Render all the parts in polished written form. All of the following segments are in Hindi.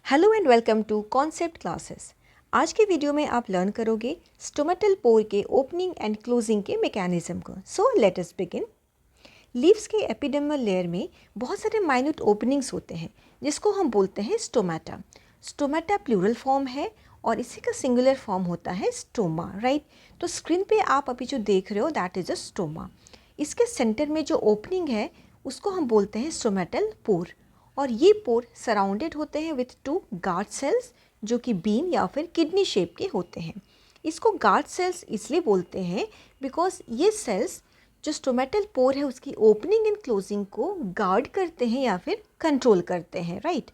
Hello and welcome to concept classes. आज के वीडियो में आप लर्न करोगे स्टोमेटल पोर के ओपनिंग एंड क्लोजिंग के मैकेनिज्म को। So let us begin. Leaves के एपिडर्मल लेयर में बहुत सारे माइन्यूट ओपनिंग्स होते हैं जिसको हम बोलते हैं स्टोमेटा। स्टोमेटा प्लूरल फॉर्म है और इसी का सिंगुलर फॉर्म होता है स्टोमा, राइट। तो स्क्रीन पे आप अभी जो देख रहे हो दैट इज़ अ स्टोमा। इसके सेंटर में जो ओपनिंग है उसको हम बोलते हैं स्टोमेटल पोर, और ये पोर सराउंडेड होते हैं विथ टू गार्ड सेल्स जो कि बीन या फिर किडनी शेप के होते हैं। इसको गार्ड सेल्स इसलिए बोलते हैं बिकॉज ये सेल्स जो स्टोमेटल पोर है उसकी ओपनिंग एंड क्लोजिंग को गार्ड करते हैं या फिर कंट्रोल करते हैं, राइट।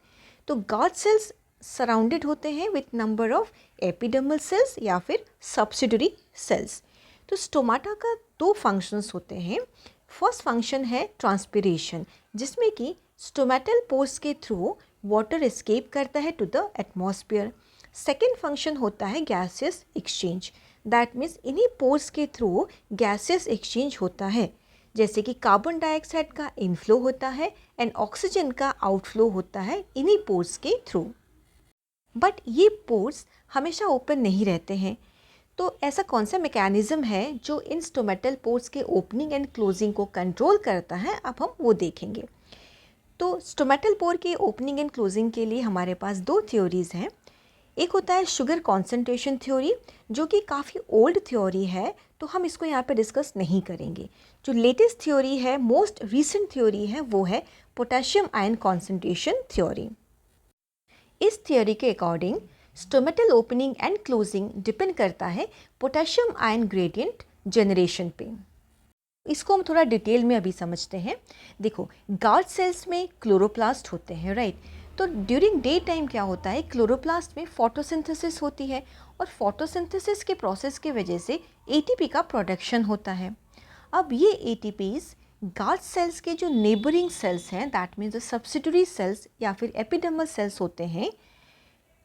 तो गार्ड सेल्स सराउंडेड होते हैं with number of epidermal cells या फिर सब्सिडरी सेल्स। तो स्टोमाटा का दो फंक्शंस होते हैं। फर्स्ट फंक्शन है ट्रांसपिरेशन, जिसमें कि स्टोमेटल पोर्स के थ्रू वाटर एस्केप करता है to the atmosphere. Second function होता है गैसियस एक्सचेंज, दैट मीन्स इन्हीं पोर्स के थ्रू गैसियस एक्सचेंज होता है, जैसे कि कार्बन डाइऑक्साइड का इनफ्लो होता है एंड ऑक्सीजन का आउटफ्लो होता है इन्हीं पोर्स के थ्रू। बट ये पोर्स हमेशा ओपन नहीं रहते हैं। तो ऐसा कौन सा मैकेनिज्म है जो इन स्टोमेटल पोर्स के ओपनिंग एंड क्लोजिंग को कंट्रोल करता है, अब हम वो देखेंगे। तो स्टोमेटल पोर के ओपनिंग एंड क्लोजिंग के लिए हमारे पास दो थ्योरीज़ हैं। एक होता है शुगर कॉन्सेंट्रेशन थ्योरी, जो कि काफ़ी ओल्ड थ्योरी है, तो हम इसको यहाँ पे डिस्कस नहीं करेंगे। जो लेटेस्ट थ्योरी है, मोस्ट रीसेंट थ्योरी है, वो है पोटेशियम आयन कॉन्सेंट्रेशन थ्योरी। इस थ्योरी के according stomatal opening and closing depend करता है पोटेशियम आयन ग्रेडियंट जनरेशन पे। इसको हम थोड़ा डिटेल में अभी समझते हैं। देखो, गार्ड सेल्स में क्लोरोप्लास्ट होते हैं, राइट। तो ड्यूरिंग डे टाइम क्या होता है, क्लोरोप्लास्ट में फोटोसिंथेसिस होती है और फोटोसिंथेसिस के प्रोसेस की वजह से एटीपी का प्रोडक्शन होता है। अब ये एटीपीज गार्ड सेल्स के जो नेबरिंग सेल्स हैं, that means the subsidiary cells या फिर एपिडर्मल सेल्स होते हैं,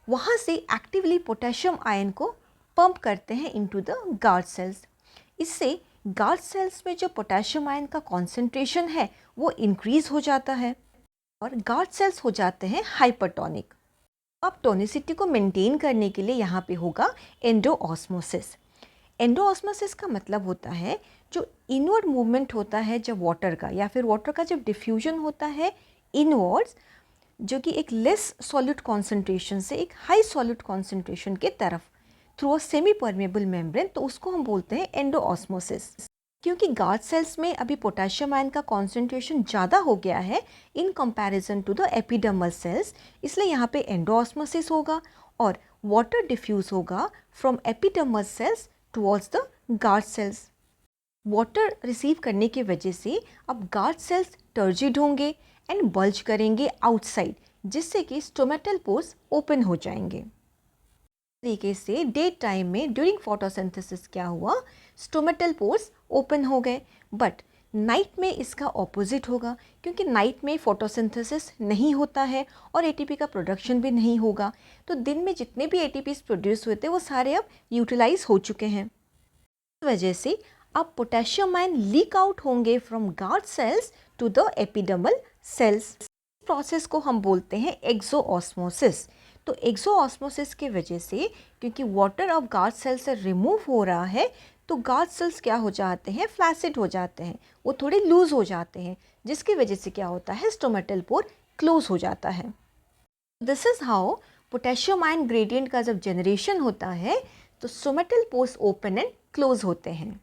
वहाँ से एक्टिवली पोटेशियम आयन को पंप करते हैं इनटू द गार्ड सेल्स। इससे गार्ड सेल्स में जो पोटेशियम आयन का कॉन्सेंट्रेशन है वो इंक्रीज हो जाता है और गार्ड सेल्स हो जाते हैं हाइपरटोनिक। अब टोनिसिटी को मेंटेन करने के लिए यहाँ पे होगा एंडोऑस्मोसिस। एंडोऑस्मोसिस का मतलब होता है जो इनवर्ड मूवमेंट होता है जब वाटर का, या फिर वाटर का जब डिफ्यूजन होता है इनवर्ड्स, जो कि एक लेस सॉलिड कॉन्सेंट्रेशन से एक हाई सॉलिड कॉन्सेंट्रेशन के तरफ through a semi permeable membrane, तो उसको हम बोलते हैं एंडोऑस्मोसिस। क्योंकि गार्ड सेल्स में अभी पोटेशियम आयन का कॉन्सेंट्रेशन ज़्यादा हो गया है in comparison to the epidermal cells, इसलिए यहाँ पे एंडोऑस्मोसिस होगा और वाटर डिफ्यूज होगा from epidermal cells towards the guard cells. Water receive करने की वजह से अब गार्ड सेल्स टर्जिड होंगे एंड बल्ज करेंगे आउटसाइड, जिससे कि स्टोमेटल पोर्स ओपन हो जाएंगे। तरीके से डे टाइम में ड्यूरिंग फोटोसिंथेसिस क्या हुआ, स्टोमेटल पोर्स ओपन हो गए। बट नाइट में इसका ऑपोजिट होगा, क्योंकि नाइट में फोटोसिंथेसिस नहीं होता है और एटीपी का प्रोडक्शन भी नहीं होगा। तो दिन में जितने भी एटीपीज प्रोड्यूस हुए थे वो सारे अब यूटिलाइज हो चुके हैं। इस वजह से अब पोटेशियम आयन लीक आउट होंगे from guard cells to the epidermal cells. Process को हम बोलते हैं एक्सोऑस्मोसिस। तो एक्सोऑस्मोसिस की वजह से, क्योंकि वाटर अब गार्ड सेल से रिमूव हो रहा है, तो गार्ड सेल्स क्या हो जाते हैं, फ्लैसिड हो जाते हैं, वो थोड़े लूज हो जाते हैं, जिसकी वजह से क्या होता है, स्टोमेटल पोर क्लोज हो जाता है। This is how potassium ion gradient का जब जनरेशन होता है तो stomatal pores open and close होते हैं।